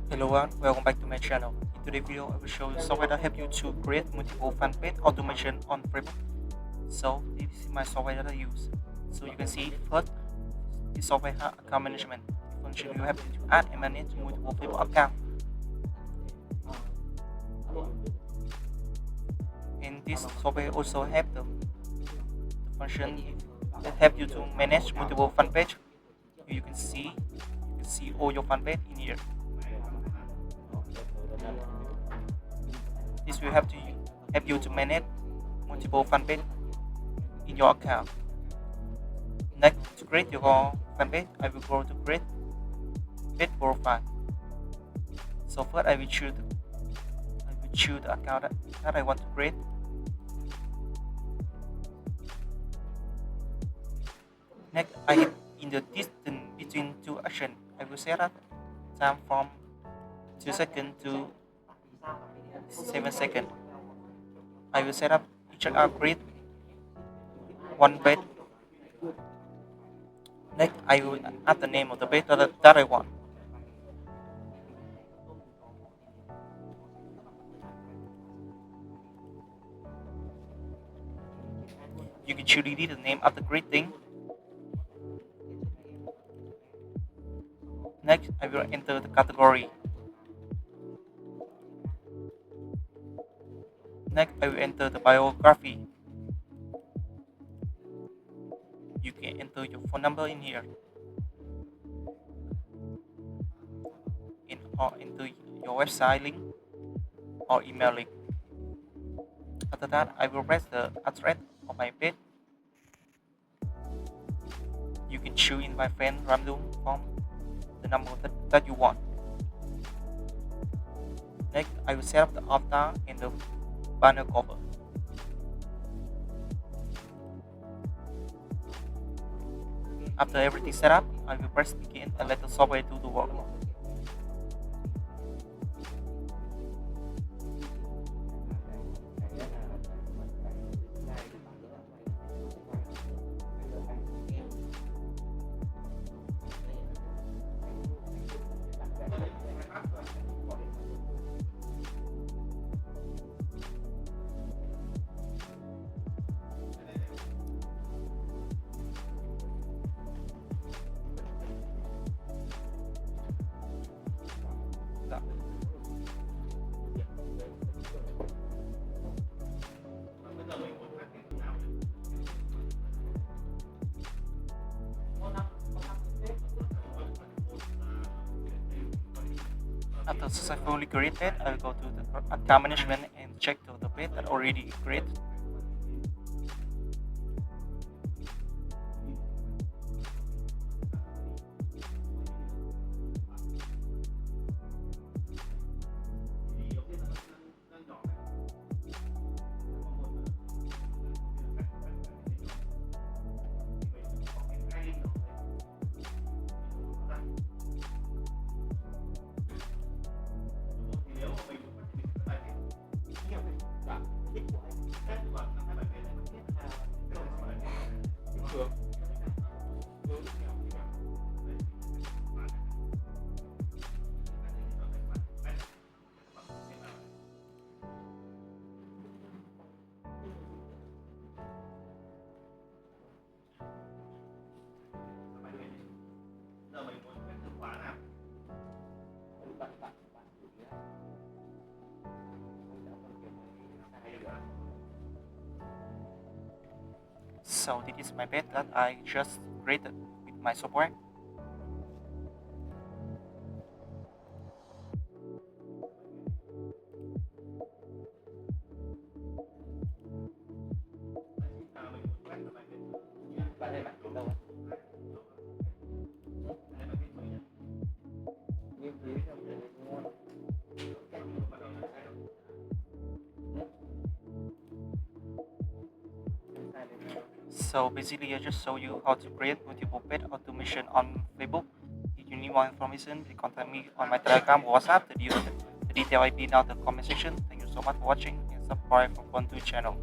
Hello everyone, welcome back to my channel. In today's video, I will show you software that help you to create multiple fan page automation on Facebook. So this is my software that I use. So you can see first, this software has account management function. You have to add and manage multiple Facebook accounts. And this software also have the function that help you to manage multiple fan page. You can see all your fan page in here. This will help you to manage multiple fan page in your account. Next, to create your fan page, I will go to create page profile. So first, I will choose the account that I want to create. Next, I have in the distance between two actions, I will set up time from 2 seconds to 7 seconds. I will set up each create one page. Next, I will add the name of the page that I want. You can choose the name after creating. Next, I will enter the category. Next, I will enter the biography. You can enter your phone number in here. Or enter your website link or email link. After that, I will press the address of my page. You can choose invite friend random from the number that you want. Next, I will set up the avatar and the banner cover. After everything set up, I will press begin and let the software do the work. After successfully created, I will go to the account management and check the page that already created. So this is my page that I just created with my software. So basically, I just show you how to create multiple page automation on Facebook. If you need more information, please contact me on my Telegram or WhatsApp. The detail I be down in the comment section. Thank you so much for watching and subscribe for Fun2 channel.